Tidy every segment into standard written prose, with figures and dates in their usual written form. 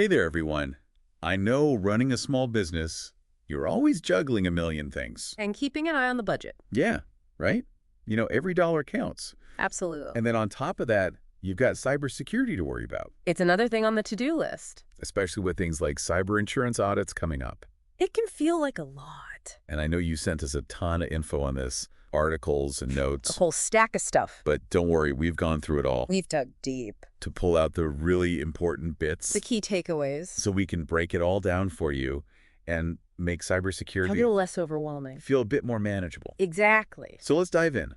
Hey there, everyone. I know running a small business, you're always juggling a million things. And keeping an eye on the budget. Yeah, right? Every dollar counts. Absolutely. And then on top of that, you've got cybersecurity to worry about, It's another thing on the to-do list. especially with things like cyber insurance audits coming up. It can feel like a lot. And I know you sent us a ton of info on this, articles and A notes. whole stack of stuff. But don't worry, we've gone through it all We've dug deep. to pull out the really important bits The key takeaways. so we can break it all down for you and make A cybersecurity little less overwhelming. feel a bit more manageable. Exactly. So let's dive in.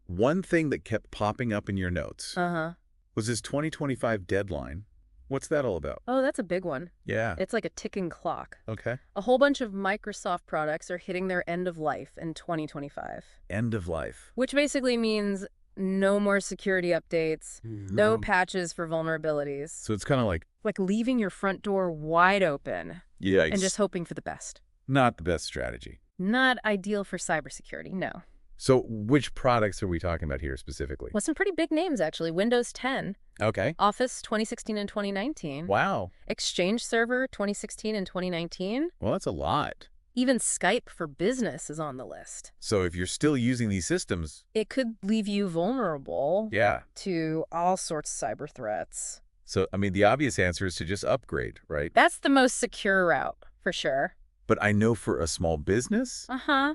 One thing that kept popping up in your notes was this 2025 deadline. What's that all about? Oh, that's a big one. Yeah. It's like a ticking clock. Okay. A whole bunch of Microsoft products are hitting their end of life in 2025. End of life. Which basically means no more security updates, no patches for vulnerabilities. So it's kind of Like leaving your front door wide open yikes. and just hoping for the best. Not the best strategy. Not ideal for cybersecurity, no. So which products are we talking about here specifically? Well, some pretty big names, actually. Windows 10, Okay. Office 2016 and 2019, Wow. Exchange Server 2016 and 2019. Well, that's a lot. Even Skype for Business is on the list. So if you're still using these systems, It could leave you vulnerable yeah. to all sorts of cyber threats. So, the obvious answer is to just upgrade, right? That's the most secure route, for sure. But I know for a small business, Uh-huh.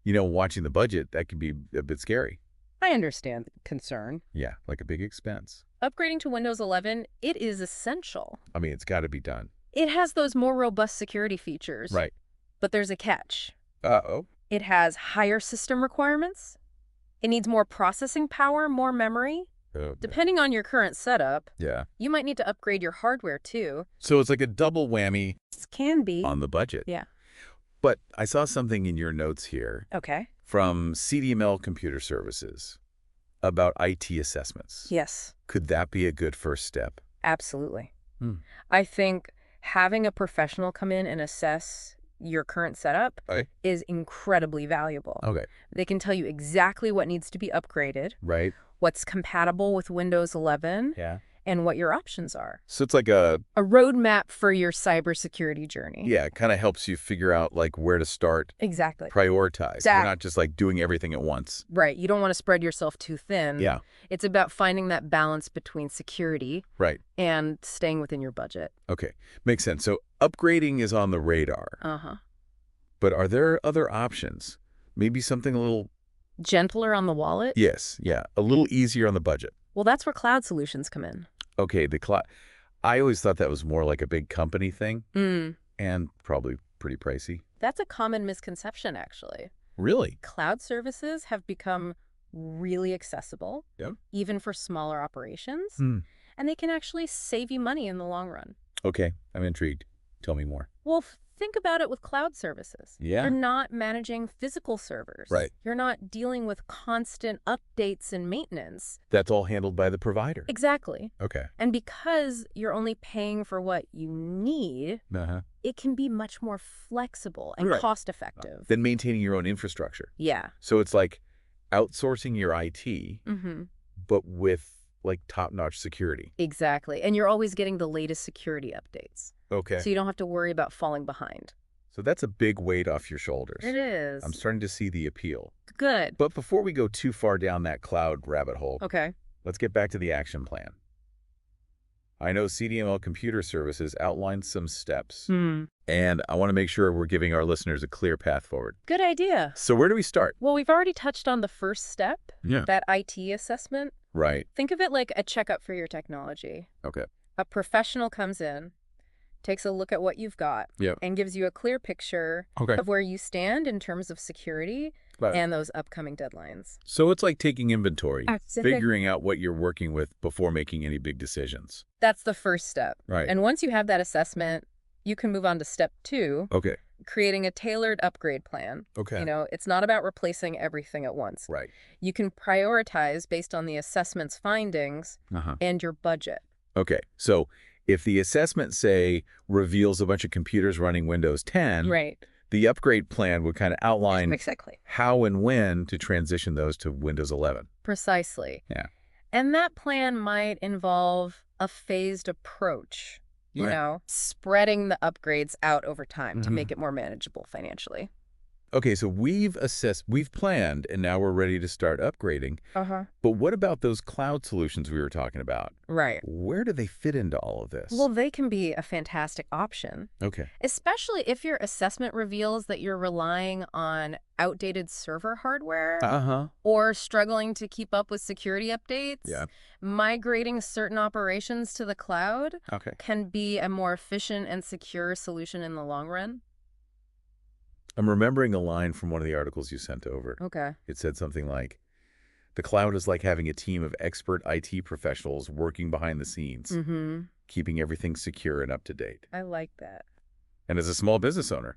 watching the budget, that can be a bit scary. I understand the concern. Yeah, like a big expense. Upgrading to Windows 11, it is essential. It's got to be done. It has those more robust security features. Right. But there's a catch. Uh-oh. It has higher system requirements. It needs more processing power, more memory. Okay. Depending on your current setup, Yeah. you might need to upgrade your hardware too. So it's like a double whammy This can be. on the budget. Yeah. But I saw something in your notes here Okay. from CDML Computer Services about IT assessments. Yes, Could that be a good first step? absolutely. Hmm. I think having a professional come in and assess your current setup Okay. is incredibly valuable. Okay. They can tell you exactly what needs to be upgraded, Right. what's compatible with Windows 11, Yeah. and what your options are. So it's like a roadmap for your cybersecurity journey. yeah, it kind of helps you figure out where to start, Exactly. prioritize. You're not just doing everything at once. Right. You don't want to spread yourself too thin. Yeah. It's about finding that balance between security Right. and staying within your budget. Okay. Makes sense. So upgrading is on the radar. Uh-huh. But are there other options? Maybe something a little Gentler on the wallet? yes, yeah, a little easier on the budget. Well, that's where cloud solutions come in. Okay, the cloud. I always thought that was more like a big company thing and probably pretty pricey. That's a common misconception, actually. Really? Cloud services have become really accessible, Yep. even for smaller operations, Hmm. and they can actually save you money in the long run. Okay, I'm intrigued. Tell me more. Well, think about it with cloud services. Yeah. You're not managing physical servers. Right. You're not dealing with constant updates and maintenance. That's all handled by the provider. Exactly. Okay. And because you're only paying for what you need, Uh-huh. it can be much more flexible and Right. cost-effective. Then maintaining your own infrastructure. Yeah. So it's like outsourcing your IT, Mm-hmm. but with top-notch security. Exactly. And you're always getting the latest security updates. Okay. So you don't have to worry about falling behind. So that's a big weight off your shoulders. It is. I'm starting to see the appeal. Good. But before we go too far down that cloud rabbit hole, Okay. let's get back to the action plan. I know CDML Computer Services outlined some steps, and I want to make sure we're giving our listeners a clear path forward. Good idea. So where do we start? Well, we've already touched on the first step, Yeah. that IT assessment. Right. Think of it like a checkup for your technology. Okay. A professional comes in, takes a look at what you've got, Yep. and gives you a clear picture Okay. of where you stand in terms of security Right. and those upcoming deadlines. So it's like taking inventory, Absolutely. figuring out what you're working with before making any big decisions. That's the first step. Right. And once you have that assessment, you can move on to step 2, Okay. creating a tailored upgrade plan. Okay. It's not about replacing everything at once. Right. You can prioritize based on the assessment's findings Uh-huh. and your budget. Okay. So if the assessment, say, reveals a bunch of computers running Windows 10, Right. the upgrade plan would kind of outline Exactly. how and when to transition those to Windows 11. Precisely. Yeah. And that plan might involve a phased approach. spreading the upgrades out over time to make it more manageable financially. Okay, so we've planned, and now we're ready to start upgrading. But what about those cloud solutions we were talking about? Right. Where do they fit into all of this? Well, they can be a fantastic option. Okay. Especially if your assessment reveals that you're relying on outdated server hardware or struggling to keep up with security updates. Yeah. Migrating certain operations to the cloud can be a more efficient and secure solution in the long run. I'm remembering a line from one of the articles you sent over. Okay. It said something like, the cloud is like having a team of expert IT professionals working behind the scenes, keeping everything secure and up to date. I like that. And as a small business owner,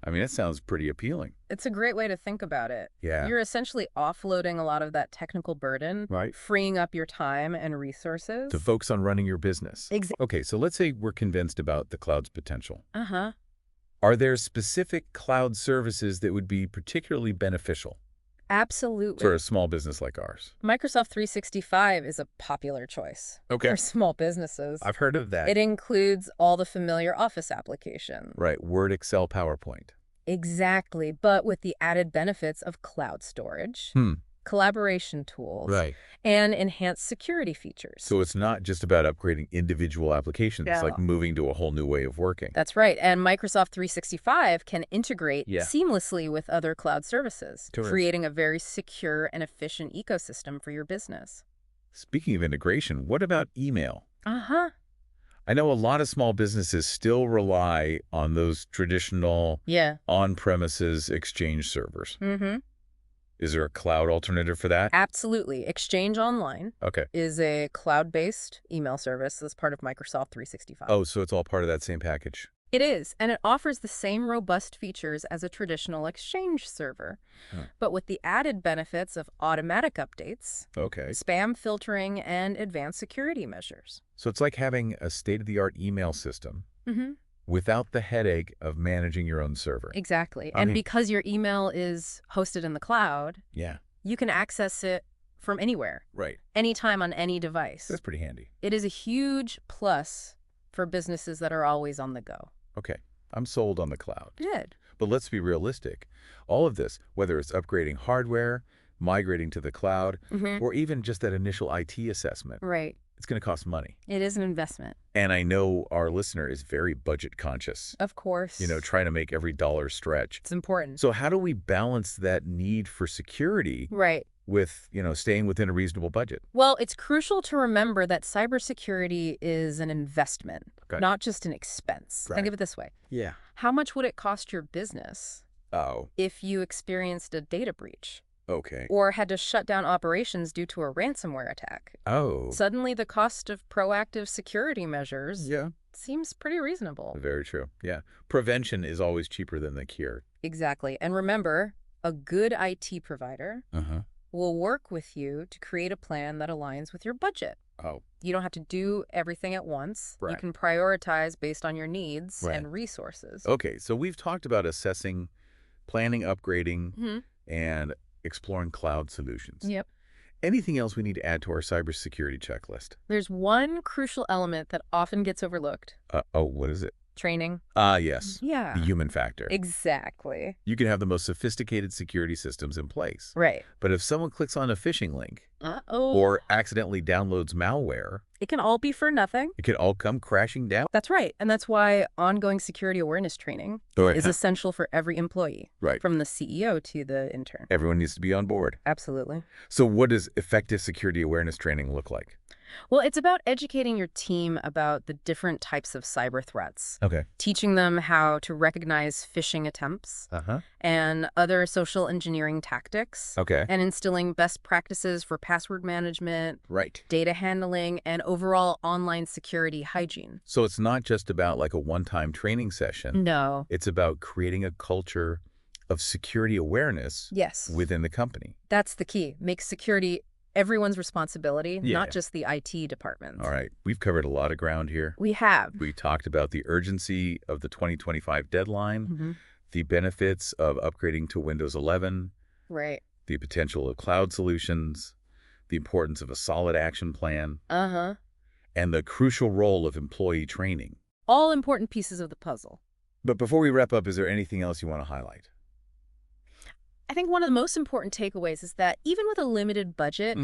I mean, that sounds pretty appealing. It's a great way to think about it. Yeah. You're essentially offloading a lot of that technical burden, right? Freeing up your time and resources. To focus on running your business. Exactly. Okay, so let's say we're convinced about the cloud's potential. Are there specific cloud services that would be particularly beneficial? Absolutely. For a small business like ours? Microsoft 365 is a popular choice for small businesses. I've heard of that. It includes all the familiar Office applications. Right, Word, Excel, PowerPoint. Exactly, but with the added benefits of cloud storage, collaboration tools, and enhanced security features. So it's not just about upgrading individual applications. It's like moving to a whole new way of working. That's right. And Microsoft 365 can integrate seamlessly with other cloud services, creating a very secure and efficient ecosystem for your business. Speaking of integration, what about email? I know a lot of small businesses still rely on those traditional on-premises Exchange servers. Is there a cloud alternative for that? Absolutely. Exchange Online is a cloud-based email service that's part of Microsoft 365. Oh, so it's all part of that same package. It is, and it offers the same robust features as a traditional Exchange server, but with the added benefits of automatic updates, spam filtering, and advanced security measures. So it's like having a state-of-the-art email system without the headache of managing your own server. Exactly. And because your email is hosted in the cloud, you can access it from anywhere. Right. Anytime on any device. That's pretty handy. It is a huge plus for businesses that are always on the go. Okay. I'm sold on the cloud. Good. But let's be realistic. All of this, whether it's upgrading hardware, migrating to the cloud, or even just that initial IT assessment, it's going to cost money. It is an investment. And I know our listener is very budget conscious. Of course. Trying to make every dollar stretch. It's important. So how do we balance that need for security with, staying within a reasonable budget? Well, it's crucial to remember that cybersecurity is an investment, not just an expense. Think of it this way. How much would it cost your business if you experienced a data breach? Or had to shut down operations due to a ransomware attack? Suddenly the cost of proactive security measures seems pretty reasonable. Very true. Yeah. Prevention is always cheaper than the cure. Exactly. And remember, a good IT provider will work with you to create a plan that aligns with your budget. You don't have to do everything at once. You can prioritize based on your needs and resources. Okay, so we've talked about assessing, planning, upgrading, and exploring cloud solutions. Anything else we need to add to our cybersecurity checklist? There's one crucial element that often gets overlooked. What is it? Training. Yes. Yeah. The human factor. Exactly. You can have the most sophisticated security systems in place. Right. But if someone clicks on a phishing link or accidentally downloads malware, it can all be for nothing. It can all come crashing down. That's right. And that's why ongoing security awareness training is essential for every employee. From the CEO to the intern. Everyone needs to be on board. Absolutely. So what does effective security awareness training look like? Well, it's about educating your team about the different types of cyber threats. Teaching them how to recognize phishing attempts and other social engineering tactics. And instilling best practices for password management, data handling, and overall online security hygiene. So it's not just about like a one-time training session. No. It's about creating a culture of security awareness within the company. That's the key. Make security everyone's responsibility, not just the IT department. All right. We've covered a lot of ground here. We have. We talked about the urgency of the 2025 deadline, the benefits of upgrading to Windows 11, the potential of cloud solutions, the importance of a solid action plan, and the crucial role of employee training. All important pieces of the puzzle. But before we wrap up, is there anything else you want to highlight? I think one of the most important takeaways is that even with a limited budget,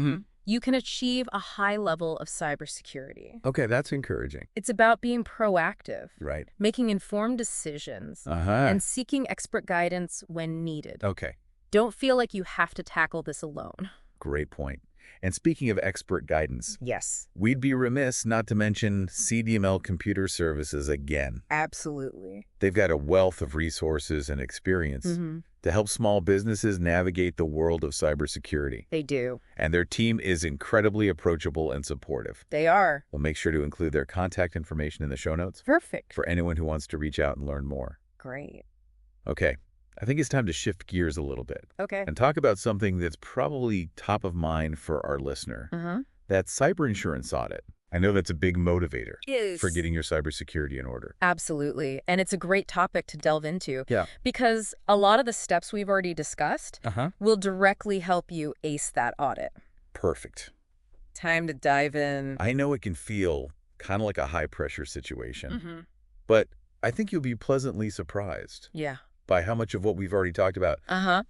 you can achieve a high level of cybersecurity. Okay, that's encouraging. It's about being proactive, right? Making informed decisions, and seeking expert guidance when needed. Okay. Don't feel like you have to tackle this alone. Great point. And speaking of expert guidance, yes, we'd be remiss not to mention CDML Computer Services again. Absolutely. They've got a wealth of resources and experience to help small businesses navigate the world of cybersecurity. They do. And their team is incredibly approachable and supportive. They are. We'll make sure to include their contact information in the show notes. Perfect. For anyone who wants to reach out and learn more. Great. Okay. I think it's time to shift gears a little bit. Okay. And talk about something that's probably top of mind for our listener. That cyber insurance audit. I know that's a big motivator for getting your cybersecurity in order. Absolutely. And it's a great topic to delve into. Yeah. Because a lot of the steps we've already discussed will directly help you ace that audit. Perfect. Time to dive in. I know it can feel kind of like a high-pressure situation, but I think you'll be pleasantly surprised. Yeah. By how much of what we've already talked about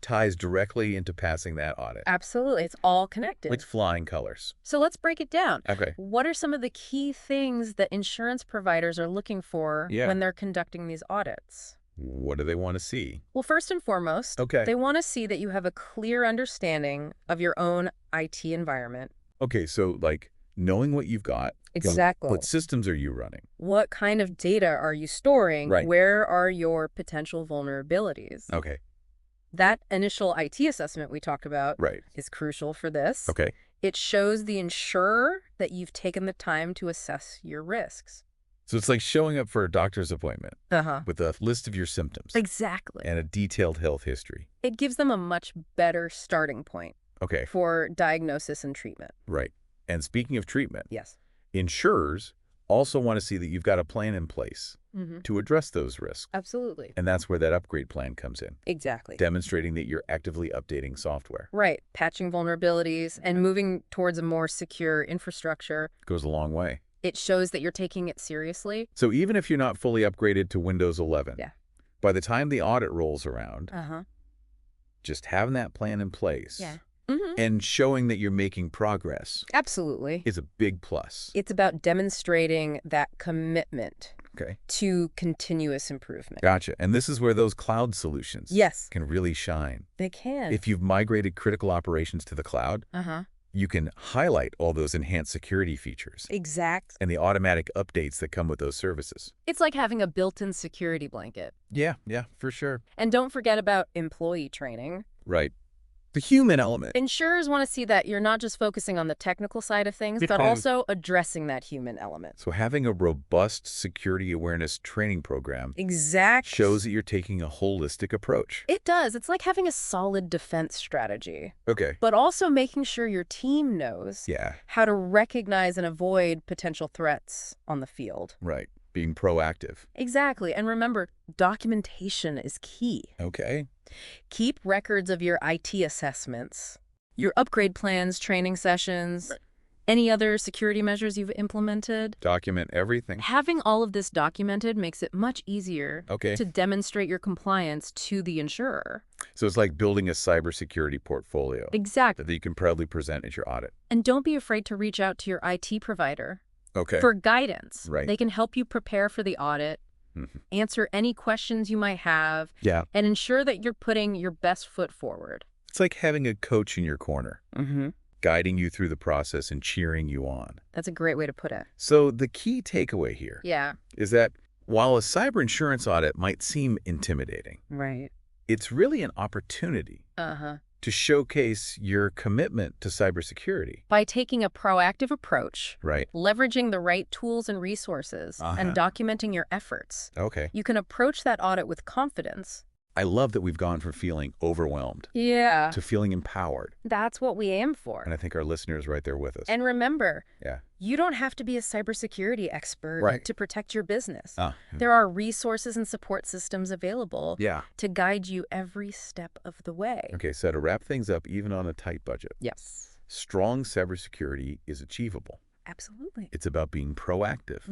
ties directly into passing that audit. Absolutely. It's all connected. Like flying colors. So let's break it down. Okay. What are some of the key things that insurance providers are looking for when they're conducting these audits? What do they want to see? Well, first and foremost, they want to see that you have a clear understanding of your own IT environment. Okay, so like knowing what you've got. Exactly. What systems are you running? What kind of data are you storing? Right. Where are your potential vulnerabilities? Okay. That initial IT assessment we talked about is crucial for this. Okay. It shows the insurer that you've taken the time to assess your risks. So it's like showing up for a doctor's appointment with a list of your symptoms. Exactly. And a detailed health history. It gives them a much better starting point for diagnosis and treatment. Right. And speaking of treatment, yes, insurers also want to see that you've got a plan in place to address those risks. Absolutely. And that's where that upgrade plan comes in. Exactly. Demonstrating that you're actively updating software. Right. Patching vulnerabilities and moving towards a more secure infrastructure. Goes a long way. It shows that you're taking it seriously. So even if you're not fully upgraded to Windows 11, by the time the audit rolls around, just having that plan in place and showing that you're making progress is a big plus. It's about demonstrating that commitment to continuous improvement. Gotcha. And this is where those cloud solutions can really shine. They can. If you've migrated critical operations to the cloud, you can highlight all those enhanced security features. Exactly. And the automatic updates that come with those services. It's like having a built-in security blanket. Yeah, for sure. And don't forget about employee training. Right. The human element. Insurers want to see that you're not just focusing on the technical side of things, but also addressing that human element. So having a robust security awareness training program shows that you're taking a holistic approach. It does. It's like having a solid defense strategy. Okay. But also making sure your team knows how to recognize and avoid potential threats on the field. Right. Being proactive. Exactly. And remember, documentation is key. Okay. Keep records of your IT assessments, your upgrade plans, training sessions, any other security measures you've implemented. Document everything. Having all of this documented makes it much easier to demonstrate your compliance to the insurer. So it's like building a cybersecurity portfolio. Exactly. That you can proudly present at your audit. And don't be afraid to reach out to your IT provider for guidance. Right. They can help you prepare for the audit, answer any questions you might have, and ensure that you're putting your best foot forward. It's like having a coach in your corner, guiding you through the process and cheering you on. That's a great way to put it. So the key takeaway here is that while a cyber insurance audit might seem intimidating, it's really an opportunity to showcase your commitment to cybersecurity. By taking a proactive approach, leveraging the right tools and resources, and documenting your efforts, you can approach that audit with confidence. I love that we've gone from feeling overwhelmed to feeling empowered. That's what we aim for. And I think our listeners are right there with us. And remember, you don't have to be a cybersecurity expert to protect your business. There are resources and support systems available to guide you every step of the way. Okay, so to wrap things up, even on a tight budget, strong cybersecurity is achievable. Absolutely. It's about being proactive,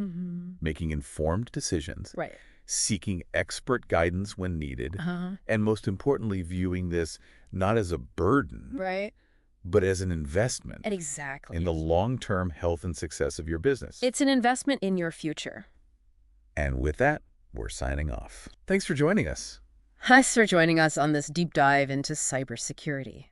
making informed decisions, Right. seeking expert guidance when needed, and most importantly, viewing this not as a burden, right, but as an investment exactly in the long-term health and success of your business. It's an investment in your future. And with that, we're signing off. Thanks for joining us. Thanks for joining us on this deep dive into cybersecurity.